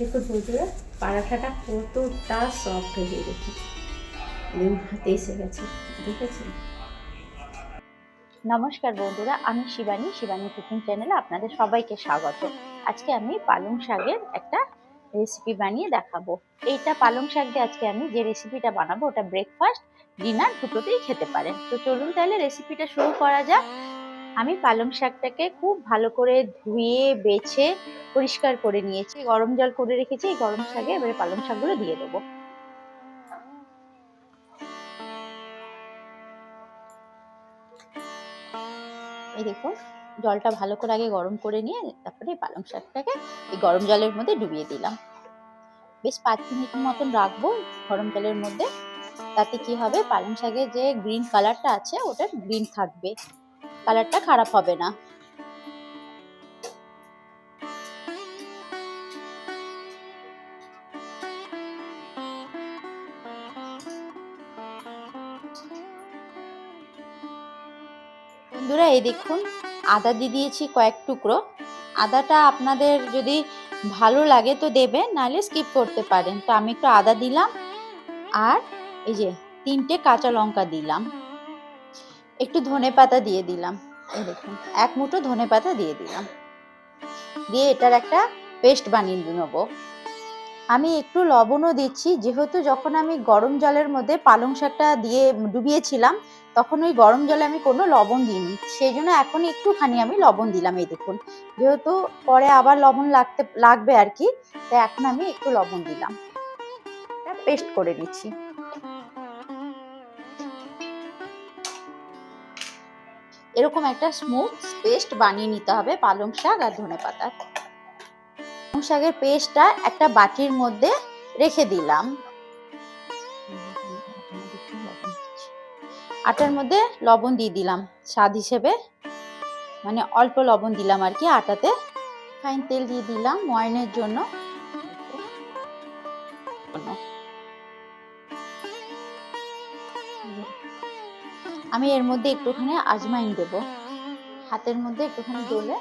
দেখুন বন্ধুরা, পারাঠাটা কতটা সফট হয়ে গেছে, একদম হাতে এসে গেছে, দেখেছেন? নমস্কার বন্ধুরা, আমি শিবানী কুকিং চ্যানেলে আপনাদের সবাইকে স্বাগত। আজকে আমি পালং শাকের একটা রেসিপি বানিয়ে দেখাবো। এইটা পালং শাক দিয়ে আজকে আমি যে রেসিপিটা বানাবো ওটা ব্রেকফাস্ট, ডিনার দুটোতেই খেতে পারেন। তো চলুন তাহলে রেসিপিটা শুরু করা যাক। আমি পালং শাকটাকে খুব ভালো করে ধুয়ে বেছে পরিষ্কার করে নিয়েছি, গরম জল করে রেখেছি। এই গরম শাকে এবারে পালং শাকগুলো দিয়ে দেবো। এই দেখুন, জলটা ভালো করে আগে গরম করে নিয়ে তারপরে পালং শাকটাকে এই গরম জলের মধ্যে ডুবিয়ে দিলাম। বেশ 5 মিনিট মতন রাখবো গরম জলের মধ্যে। তাতে কি হবে, পালং শাকের যে গ্রিন কালারটা আছে ওটা গ্রিন থাকবে, কালারটা খারাপ হবে না। বন্ধুরা এই দেখুন, আদা দিয়ে দিয়েছি কয়েক টুকরো। আদাটা আপনাদের যদি ভালো লাগে তো দেবেন, নাহলে স্কিপ করতে পারেন। তো আমি একটু আদা দিলাম, আর এই যে 3টে কাঁচা লঙ্কা দিলাম, একটু ধনেপাতা দিয়ে দিলাম। এই দেখুন, 1 মুঠো ধনেপাতা দিয়ে দিলাম, দিয়ে এটার একটা পেস্ট বানিয়ে নেবো। আমি একটু লবণও দিচ্ছি, যেহেতু যখন আমি গরম জলের মধ্যে পালং শাকটা দিয়ে ডুবিয়েছিলাম তখন ওই গরম জলে আমি কোনো লবণ দিইনি, সেই জন্য এখন একটুখানি আমি লবণ দিলাম। এই দেখুন, যেহেতু পরে আবার লবণ লাগবে আর কি, তাই এখন আমি একটু লবণ দিলাম। পেস্ট করে নিচ্ছি। এরকম একটা স্মুথ পেস্ট বানিয়ে নিতে হবে পালং শাক আর ধনেপাতার। পালং শাকের পেস্টটা একটা বাটির মধ্যে রেখে দিলাম। আটার মধ্যে লবণ দিয়ে দিলাম স্বাদ হিসেবে, মানে অল্প লবণ দিলাম আর কি আটাতে। রিফাইন তেল দিয়ে দিলাম ময়ানের জন্য। আমি এর মধ্যে একটুখানি আজওয়াইন দেব, হাতের মধ্যে একটুখানি ডলে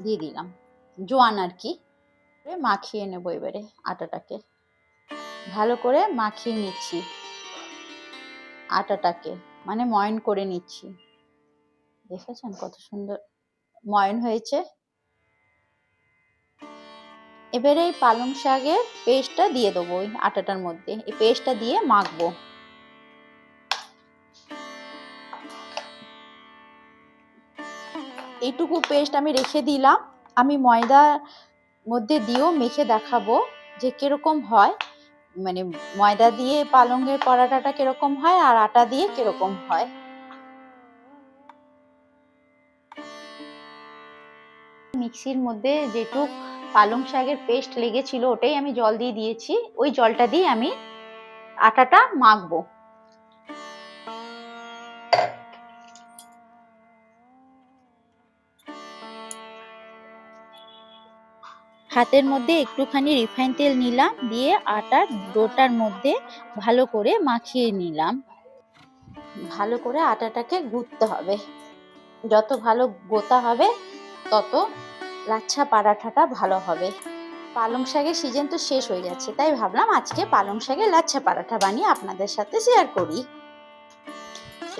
দিয়ে দিলাম, জোয়ান আর কি। মাখিয়ে নেবো এবারে আটাটাকে, ভালো করে মাখিয়ে নিচ্ছি আটাটাকে, মানে ময়ান করে নিচ্ছি। দেখেছেন কত সুন্দর ময়ান হয়েছে। এবারে এই পালং শাকের পেস্টটা দিয়ে দেবো ওই আটাটার মধ্যে, এই পেস্টটা দিয়ে মাখবো। এইটুকু পেস্ট আমি রেখে দিলাম, আমি ময়দা মধ্যে দিয়েও মেখে দেখাবো যে কিরকম হয়, মানে ময়দা দিয়ে পালংয়ের পরাটাটা কিরকম হয় আর আটা দিয়ে কিরকম হয়। মিক্সির মধ্যে যেটুক পালং শাকের পেস্ট লেগেছিল ওটাই আমি জল দিয়ে দিয়েছি, ওই জলটা দিয়ে আমি আটাটা মাখবো। হাতের মধ্যে একটুখানি রিফাইন তেল নিলাম, দিয়ে আটার ডোটার মধ্যে ভালো করে মাখিয়ে নিলাম। ভালো করে আটাটাকে গুঁথতে হবে, যত ভালো গোতা হবে তত লাচ্ছা পরাঠাটা ভালো হবে। পালং শাকের সিজন তো শেষ হয়ে যাচ্ছে, তাই ভাবলাম আজকে পালং শাকের লাচ্ছা পরাঠা বানিয়ে আপনাদের সাথে শেয়ার করি।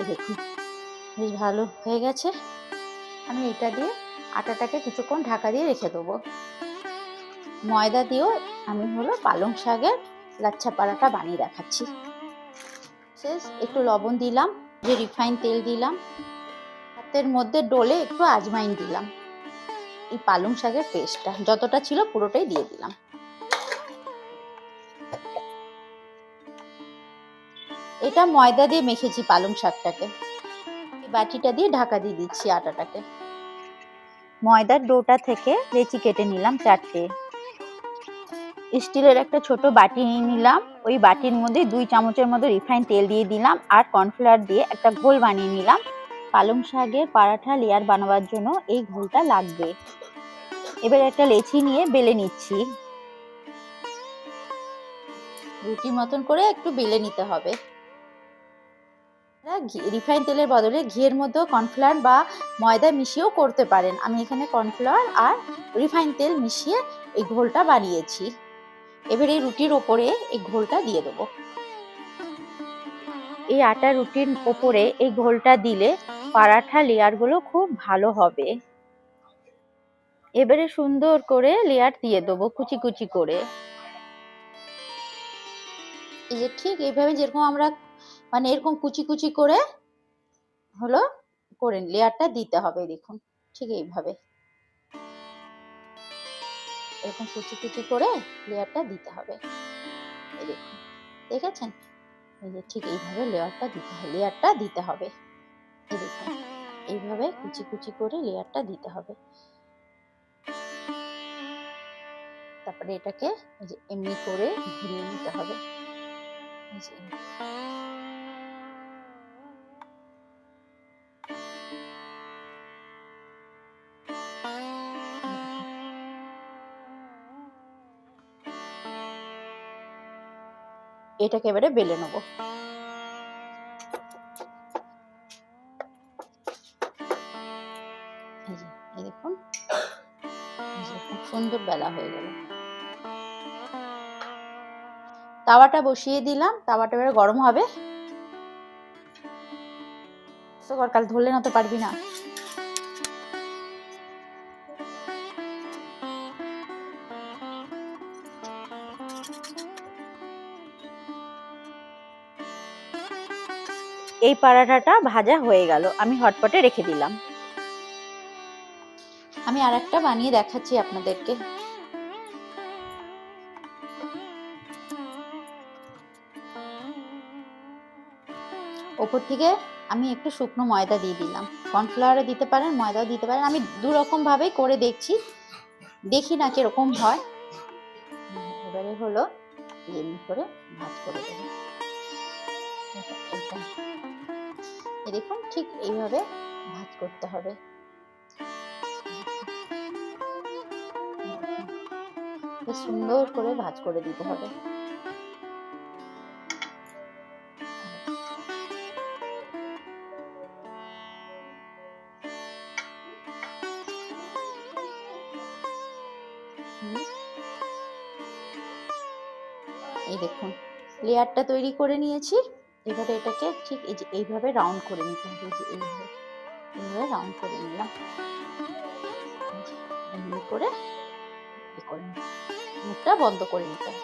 দেখুন বেশ ভালো হয়ে গেছে। আমি এটা দিয়ে আটাটাকে কিছুক্ষণ ঢাকা দিয়ে রেখে দেবো। ময়দা দিয়েও আমি পালং শাকের লাচ্ছা পরাঠা বানিয়ে দেখাচ্ছি। শেষ একটু লবণ দিলাম, যে রিফাইন তেল দিলাম, হাতের মধ্যে ডলে একটু আজওয়াইন দিলাম। এই পালং শাকের পেস্টটা যতটা ছিল পুরোটাই দিয়ে দিলাম। এটা ময়দা দিয়ে মেখেছি পালং শাকটাকে, এই বাটিটা দিয়ে ঢাকা দিয়ে দিচ্ছি আটাটাকে। ময়দার ডোটা থেকে লেচি কেটে নিলাম 4টে। স্টিলের একটা ছোট বাটি নিয়ে নিলাম, ওই বাটির মধ্যে 2 চামচের মতো রিফাইন তেল দিয়ে দিলাম, আর কর্নফ্লাওয়ার দিয়ে একটা ঘোল বানিয়ে নিলাম। পালং শাকের পরাঠা লেয়ার বানাবার জন্য এই ঘোলটা লাগবে। এবার একটা লেচি নিয়ে বেলে নিচ্ছি, রুটি মতন করে একটু বেলে নিতে হবে। রিফাইন তেলের বদলে ঘিয়ের মধ্যেও কর্নফ্লাওয়ার বা ময়দা মিশিয়েও করতে পারেন। আমি এখানে কর্নফ্লাওয়ার আর রিফাইন তেল মিশিয়ে এই ঘোলটা বানিয়েছি। এবার এই রুটির ওপরে এই ঘোলটা দিয়ে দেবো। এই আটা রুটির ওপরে এই ঘোলটা দিলে পরাঠা লেয়ারগুলো খুব ভালো হবে। এবারে সুন্দর করে লেয়ার দিয়ে দেবো কুচি কুচি করে। এই যে ঠিক এইভাবে যেরকম আমরা মানে এরকম কুচি কুচি করে হলো করে লেয়ারটা দিতে হবে। দেখুন ঠিক এইভাবে এরকম কুচি কুচি করে লেয়ারটা দিতে হবে। এই দেখুন দেখেছেন, এই যে ঠিক এইভাবে লেয়ারটা দিতে হবে। এই দেখুন এইভাবে কুচি কুচি করে লেয়ারটা দিতে হবে। তারপরে এটাকে এই যে এমনি করে ঘুরিয়ে নিতে হবে। এই যে এটাকে এবারে বেলে নেবো। এই যে এই দেখুন খুব সুন্দর বেলা হয়ে গেল। তাওয়াটা বসিয়ে দিলাম, তাওয়াটা এবারে গরম হবে। কাল ধরলে না তো পারবি না। এই পরাঠাটা ভাজা হয়ে গেল, আমি হটপটে রেখে দিলাম। আমি আর একটা বানিয়ে দেখাচ্ছি আপনাদেরকে। ওপর থেকে আমি একটু শুকনো ময়দা দিয়ে দিলাম। কর্নফ্লাওয়ারও দিতে পারেন, ময়দাও দিতে পারেন। আমি দু রকম ভাবেই করে দেখছি, দেখি না কিরকম হয়। এবারে হলো এমনি করে ভাজ করে দেবো। দেখুন ঠিক এইভাবে ভাজ করতে হবে। সুন্দর করে ভাজ করে দিতে হবে। এই দেখুন লেয়ারটা তৈরি করে নিয়েছি। এবারে এটাকে ঠিক এই যে এইভাবে রাউন্ড করে নিতে হবে। এই যে এইভাবে রাউন্ড করে নিলাম। এমনি করে মুখটা বন্ধ করে নিতে হবে।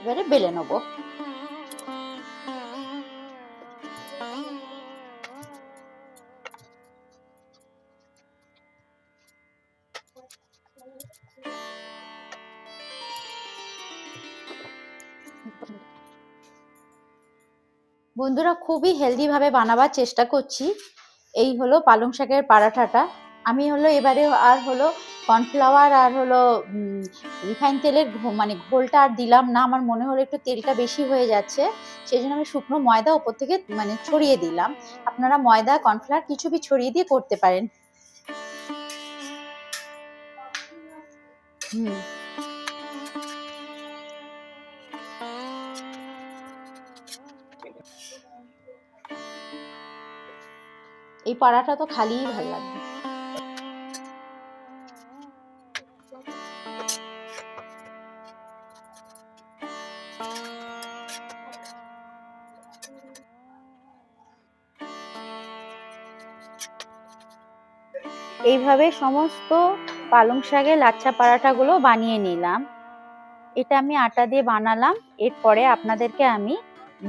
এবারে বেলে নেবো। বন্ধুরা খুবই হেলদি ভাবে বানাবার চেষ্টা করছি। এই হলো পালং শাকের পরাঠাটা। আমি হলো এবারে আর হলো কর্নফ্লাওয়ার আর হলো রিফাইন তেলের মানে ঘোলটা আর দিলাম না। আমার মনে হলো একটু তেলটা বেশি হয়ে যাচ্ছে, সেই জন্য আমি শুকনো ময়দা ওপর থেকে মানে ছড়িয়ে দিলাম। আপনারা ময়দা কর্নফ্লাওয়ার কিছু বি ছড়িয়ে দিয়ে করতে পারেন। এই পরাটা তো খালিই ভালো লাগবে। এইভাবে সমস্ত পালং শাকের লাচ্ছা পরাঠাগুলো বানিয়ে নিলাম। এটা আমি আটা দিয়ে বানালাম। এরপরে আপনাদেরকে আমি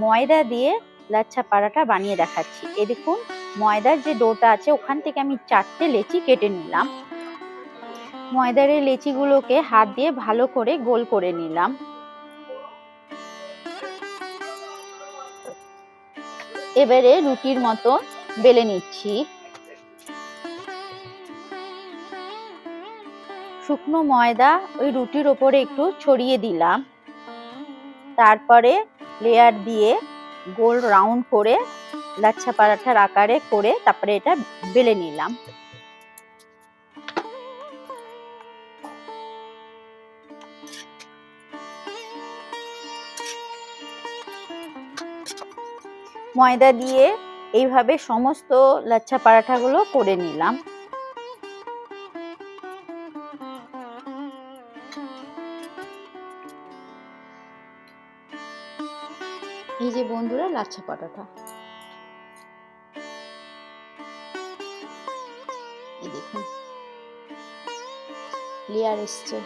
ময়দা দিয়ে লাচ্ছা পরাঠা বানিয়ে দেখাচ্ছি। এই দেখুন ময়দার যে ডোটা আছে ওখান থেকে আমি 4টে লেচি কেটে নিলাম। ময়দার এই লেচিগুলোকে হাত দিয়ে ভালো করে গোল করে নিলাম। এবারে রুটির মতো বেলে নিচ্ছি। শুকনো ময়দা ওই রুটির ওপরে একটু ছড়িয়ে দিলাম। তারপরে লেয়ার দিয়ে গোল রাউন্ড করে লাচ্ছা পরাঠার আকারে করে তারপরে এটা বেলে নিলাম। ময়দা দিয়ে এইভাবে সমস্ত লাচ্ছা পরাঠাগুলো করে নিলাম। এই যে বন্ধুরা লাচ্ছা পরাঠা, এই দেখুন লেয়ার এসছে।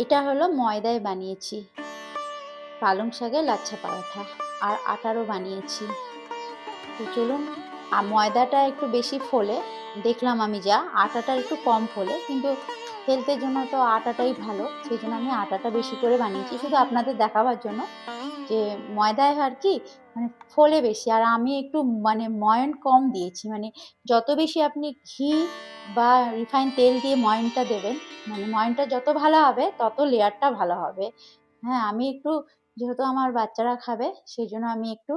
এটা হলো ময়দায় বানিয়েছি পালং শাকের লাচ্ছা পরাঠা, আর আটারও বানিয়েছি। তো চলুন, ময়দাটা একটু বেশি ফোলে দেখলাম আমি, যা আটাটা একটু কম ফোলে, কিন্তু হেলথের জন্য তো আটাটাই ভালো, সেই জন্য আমি আটাটা বেশি করে বানিয়েছি, শুধু আপনাদের দেখাবার জন্য যে ময়দায় আর কি মানে ফোলে বেশি, আর আমি একটু মানে ময়ন কম দিয়েছি। মানে যত বেশি আপনি ঘি বা রিফাইন তেল দিয়ে ময়নটা দেবেন, মানে ময়নটা যত ভালো হবে তত লেয়ারটা ভালো হবে। হ্যাঁ, আমি একটু, যেহেতু আমার বাচ্চারা খাবে সেই জন্য আমি একটু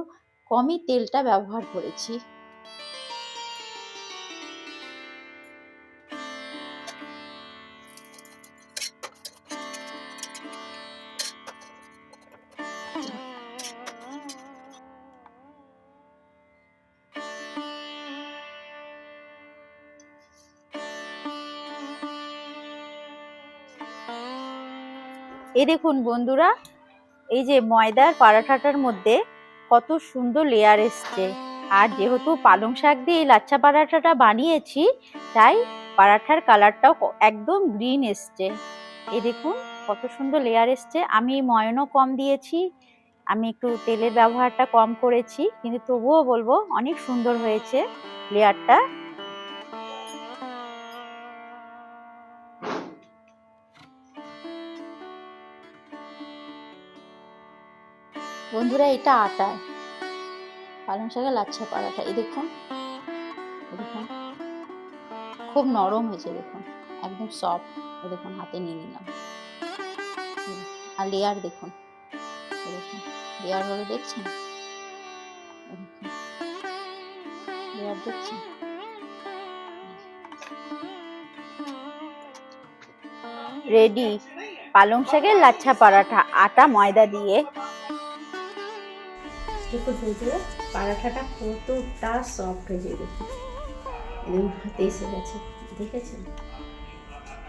কমই তেলটা ব্যবহার করেছি। এই দেখুন বন্ধুরা, এই যে ময়দার পরাঠাটার মধ্যে কত সুন্দর লেয়ার এসছে, আর যেহেতু পালং শাক দিয়ে এই লাচ্ছা পরাঠাটা বানিয়েছি তাই পরাঠার কালারটাও একদম গ্রিন এসছে। এই দেখুন কত সুন্দর লেয়ার এসছে। আমি ময়নও কম দিয়েছি, আমি একটু তেলের ব্যবহারটা কম করেছি, কিন্তু তবুও বলবো অনেক সুন্দর হয়েছে লেয়ারটা। বন্ধুরা এটা আটা পালং শাকের লাচ্ছা পরাঠা, এই দেখুন, দেখুন খুব নরম হয়েছে, দেখুন একদম সফট। এই দেখুন হাতে নিয়ে নিলাম, আর লেয়ার দেখুন, দেখুন লেয়ার হলো, দেখছেন লেয়ার দেখছেন। রেডি পালং শাকের লাচ্ছা পরাঠা আটা ময়দা দিয়ে। দেখুন বন্ধুরা পরাঠাটা কতটা সফট হয়েছে, দেখুন একদম হাতে এসে গেছে, দেখেছেন।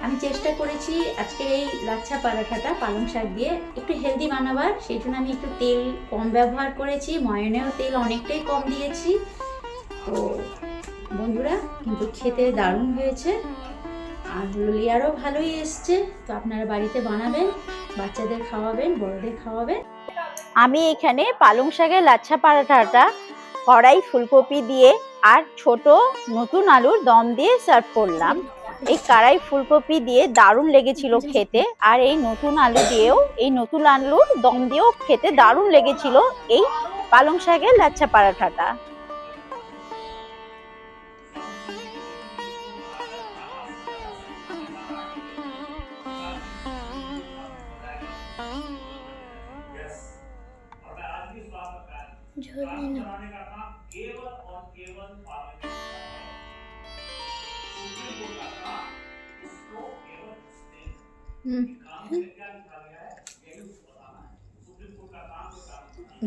আমি চেষ্টা করেছি আজকের এই লাচ্ছা পরাঠাটা পালং শাক দিয়ে একটু হেলদি বানাবার, সেই জন্য আমি একটু তেল কম ব্যবহার করেছি, ময়নেও তেল অনেকটাই কম দিয়েছি। তো বন্ধুরা কিন্তু খেতে দারুণ হয়েছে, আর লেয়ারও ভালোই এসছে। তো আপনারা বাড়িতে বানাবেন, বাচ্চাদের খাওয়াবেন, বড়দের খাওয়াবেন। আমি এখানে পালং শাকের লাচ্ছা পরাঠাটা কড়াই ফুলকপি দিয়ে আর ছোট নতুন আলুর দম দিয়ে সার্ভ করলাম। এই কড়াই ফুলকপি দিয়ে দারুণ লেগেছিল খেতে, আর এই নতুন আলু দিয়েও, এই নতুন আলুর দম দিয়েও খেতে দারুণ লেগেছিল এই পালং শাকের লাচ্ছা পরাঠাটা।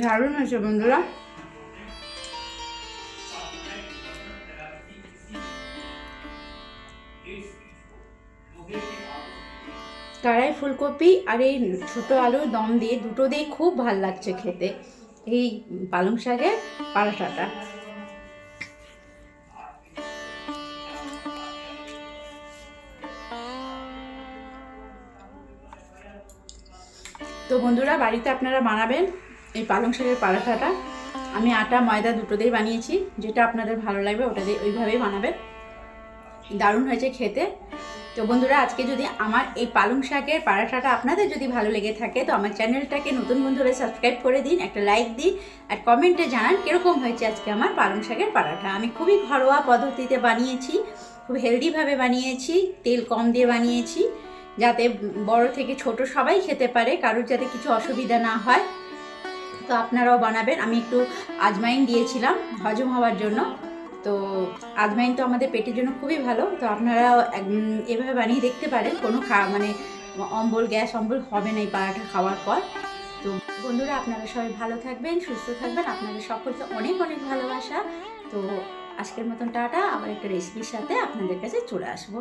দারুণ হয়েছে বন্ধুরা। কড়াই ফুলকপি আর এই ছোট আলুর দম দিয়ে দুটো দিয়ে খুব ভাল লাগছে খেতে এই পালং শাকের পরাঠাটা। তো বন্ধুরা বাড়িতে আপনারা বানাবেন এই পালং শাকের পরাঠাটা। আমি আটা ময়দা দুটো দিয়ে বানিয়েছি, যেটা আপনাদের ভালো লাগবে ওটা দিয়ে ওইভাবেই বানাবেন, দারুণ হয়েছে খেতে। তো বন্ধুরা আজকে যদি আমার এই পালং শাকের পরাঠাটা আপনাদের যদি ভালো লেগে থাকে তো আমার চ্যানেলটাকে নতুন বন্ধুরা সাবস্ক্রাইব করে দিন, একটা লাইক দিন, আর কমেন্টে জানান কীরকম হয়েছে আজকে আমার পালং শাকের পরাঠা। আমি খুবই ঘরোয়া পদ্ধতিতে বানিয়েছি, খুব হেলদিভাবে বানিয়েছি, তেল কম দিয়ে বানিয়েছি, যাতে বড় থেকে ছোট সবাই খেতে পারে, কারোর যাতে কিছু অসুবিধা না হয়। তো আপনারাও বানাবেন। আমি একটু আজমাইন দিয়েছিলাম হজম হওয়ার জন্য, তো আজমাইন তো আমাদের পেটের জন্য খুবই ভালো। তো আপনারা এভাবে বানিয়ে দেখতে পারেন, কোনো মানে গ্যাস অম্বল হবে না এই পরাঠা খাওয়ার পর। তো বন্ধুরা আপনারা সবাই ভালো থাকবেন, সুস্থ থাকবেন, আপনাদের সকলকে অনেক অনেক ভালোবাসা। তো আজকের মতন টাটা, আবার একটা রেসিপির সাথে আপনাদের কাছে চলে আসবো।